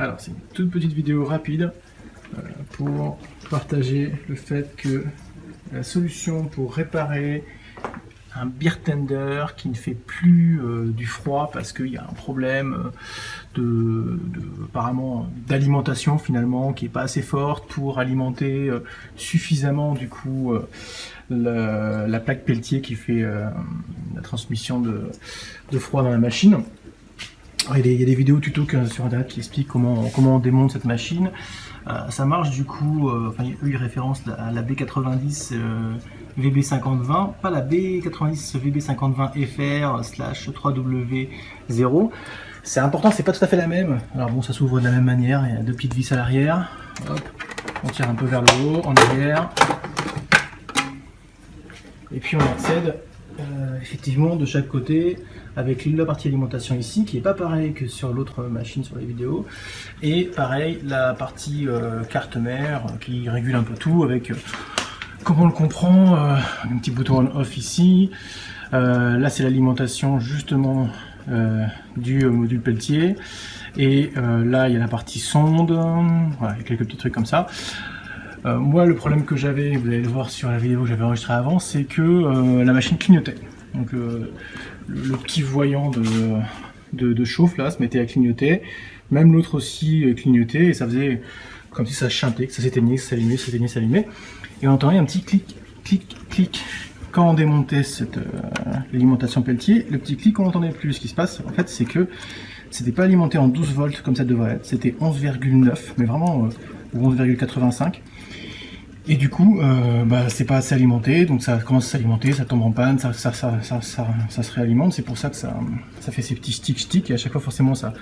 Alors c'est une toute petite vidéo rapide pour partager le fait que la solution pour réparer un beer tender qui ne fait plus du froid parce qu'il y a un problème apparemment d'alimentation finalement qui est pas assez forte pour alimenter suffisamment du coup la plaque Peltier qui fait la transmission de froid dans la machine. Alors, il y a des vidéos tuto sur internet qui expliquent comment on démonte cette machine. Ça marche du coup, eux ils référencent la B90 VB5020, pas la B90 VB5020 FR/3W0. C'est important, c'est pas tout à fait la même. Alors bon, ça s'ouvre de la même manière, il y a deux petites vis à l'arrière. Hop, on tire un peu vers le haut, en arrière. Et puis on accède effectivement de chaque côté avec la partie alimentation ici qui est pas pareil que sur l'autre machine sur les vidéos, et pareil la partie carte mère qui régule un peu tout avec comme on le comprend un petit bouton on off ici. Là c'est l'alimentation justement du module Peltier, et là il y a la partie sonde, voilà, il y a quelques petits trucs comme ça. Moi le problème que j'avais, vous allez le voir sur la vidéo que j'avais enregistrée avant, c'est que la machine clignotait. Donc le petit voyant de chauffe là se mettait à clignoter, même l'autre aussi clignotait, et ça faisait comme si ça chantait, que ça s'éteignait, ça s'allumait, ça s'éteignait, ça s'allumait, et on entendait un petit clic, clic, clic. Quand on démontait cette l'alimentation Peltier, le petit clic on n'entendait plus. Ce qui se passe en fait, c'est que c'était pas alimenté en 12 volts comme ça devrait être, c'était 11,9, mais vraiment ou 11,85. Et du coup, c'est pas assez alimenté, donc ça commence à s'alimenter, ça tombe en panne, ça se réalimente. C'est pour ça que ça fait ces petits stick, et à chaque fois forcément ça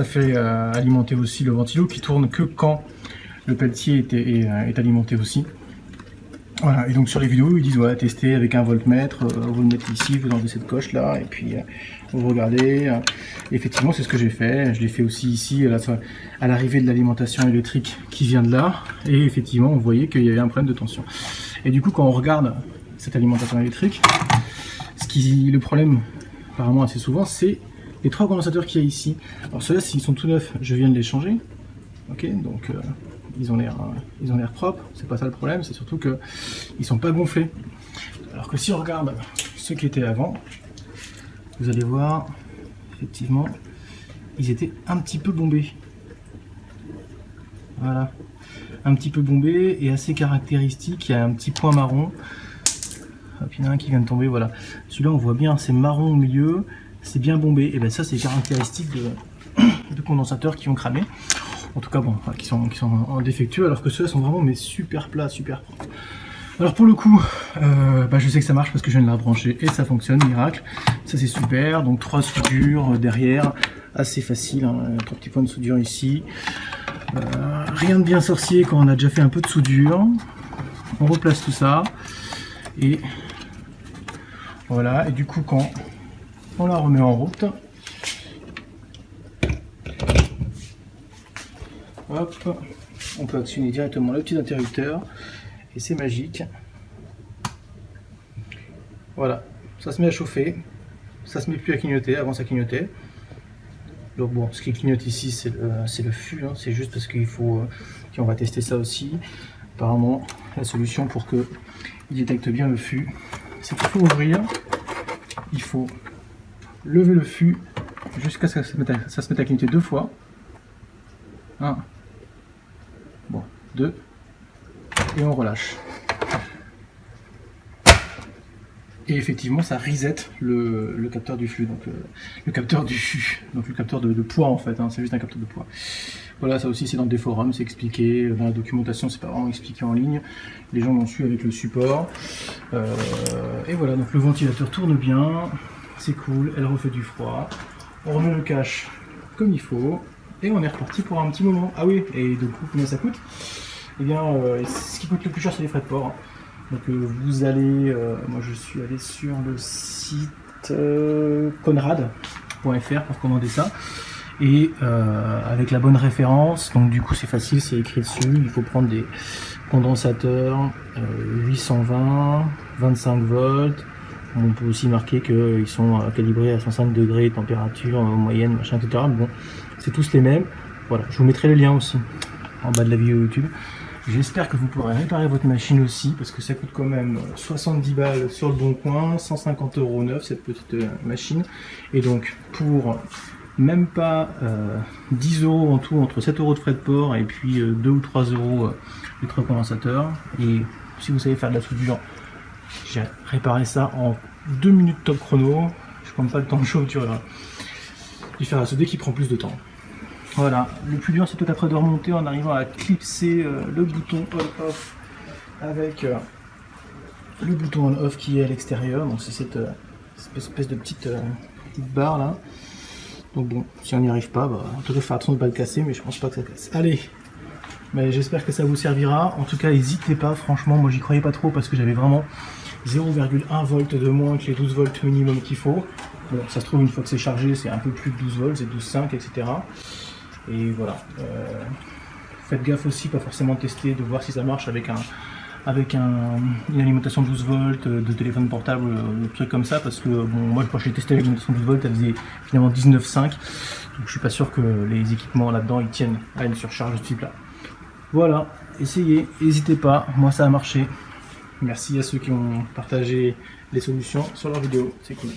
fait alimenter aussi le ventilo qui tourne que quand le Peltier est alimenté aussi. Voilà, et donc sur les vidéos ils disent voilà, tester avec un voltmètre, vous le mettez ici, vous enlevez cette coche là, et puis vous regardez. Effectivement c'est ce que j'ai fait, je l'ai fait aussi ici à l'arrivée de l'alimentation électrique qui vient de là, et effectivement on voyait qu'il y avait un problème de tension. Et du coup quand on regarde cette alimentation électrique, le problème apparemment assez souvent, c'est les trois condensateurs qu'il y a ici. Alors ceux-là, s'ils sont tout neufs, je viens de les changer, ok, donc ils ont l'air propres, c'est pas ça le problème, c'est surtout que ils sont pas gonflés. Alors que si on regarde ceux qui étaient avant, vous allez voir, effectivement, ils étaient un petit peu bombés. Voilà, un petit peu bombés et assez caractéristique, il y a un petit point marron. Hop, il y en a un qui vient de tomber, voilà. Celui-là on voit bien, c'est marron au milieu, c'est bien bombé, et bien ça c'est caractéristique de condensateurs qui ont cramé. En tout cas bon, qui sont en défectueux, alors que ceux-là sont vraiment mais super plats, super propres. Alors pour le coup, je sais que ça marche parce que je viens de la brancher et ça fonctionne, miracle. Ça c'est super, donc 3 soudures derrière, assez facile, hein, 3 petits points de soudure ici. Rien de bien sorcier quand on a déjà fait un peu de soudure. On replace tout ça, et voilà, et du coup quand on la remet en route, hop, on peut actionner directement le petit interrupteur et c'est magique. Voilà, ça se met à chauffer, ça se met plus à clignoter, avant ça clignotait. Donc bon, ce qui clignote ici c'est le fût, hein. C'est juste parce qu'il faut, on va tester ça aussi. Apparemment la solution pour que il détecte bien le fût, c'est qu'il faut ouvrir, il faut lever le fût jusqu'à ce que ça se mette à clignoter 2 fois. 1, bon, 2, et on relâche. Et effectivement ça reset le capteur du flux, donc le capteur du fût, donc le capteur de poids en fait, hein, c'est juste un capteur de poids. Voilà, ça aussi c'est dans des forums, c'est expliqué, dans la documentation c'est pas vraiment expliqué en ligne, les gens l'ont su avec le support. Et voilà, donc le ventilateur tourne bien, c'est cool, elle refait du froid, on remet le cache comme il faut, et on est reparti pour un petit moment. Ah oui, et du coup combien ça coûte? Eh bien ce qui coûte le plus cher c'est les frais de port. Donc vous allez, moi je suis allé sur le site conrad.fr pour commander ça, et avec la bonne référence, donc du coup c'est facile, c'est écrit dessus, il faut prendre des condensateurs 820, 25 volts, on peut aussi marquer qu'ils sont calibrés à 105 degrés, température moyenne, machin, etc. Bon, c'est tous les mêmes, Voilà, je vous mettrai les liens aussi en bas de la vidéo YouTube. J'espère que vous pourrez réparer votre machine aussi, parce que ça coûte quand même 70 balles sur le bon coin, 150 € neuf cette petite machine. Et donc pour même pas 10 € en tout, entre 7 € de frais de port et puis 2 ou 3 € du condensateur. Et si vous savez faire de la soudure, j'ai réparé ça en 2 minutes top chrono. Je prends pas le temps de chauffe du fer à souder qui prend plus de temps. Voilà, le plus dur c'est peut-être après de remonter en arrivant à clipser le bouton on-off avec le bouton on-off qui est à l'extérieur. Donc c'est cette espèce de petite barre là. Donc bon, si on n'y arrive pas, en tout cas faire attention de ne pas le casser, mais je pense pas que ça casse. Allez, mais j'espère que ça vous servira. En tout cas, n'hésitez pas, franchement, moi j'y croyais pas trop parce que j'avais vraiment 0,1 volt de moins que les 12 volts minimum qu'il faut. Bon, ça se trouve, une fois que c'est chargé, c'est un peu plus de 12 volts, c'est 12,5, etc. Et voilà. Faites gaffe aussi, pas forcément tester, de voir si ça marche avec une alimentation 12 volts de téléphone portable, de trucs comme ça, parce que bon, moi quand j'ai testé avec l'alimentation 12 volts, elle faisait finalement 19,5, donc je suis pas sûr que les équipements là-dedans ils tiennent à une surcharge de ce type là. Voilà, essayez, n'hésitez pas, moi ça a marché. Merci à ceux qui ont partagé les solutions sur leur vidéo, c'est cool.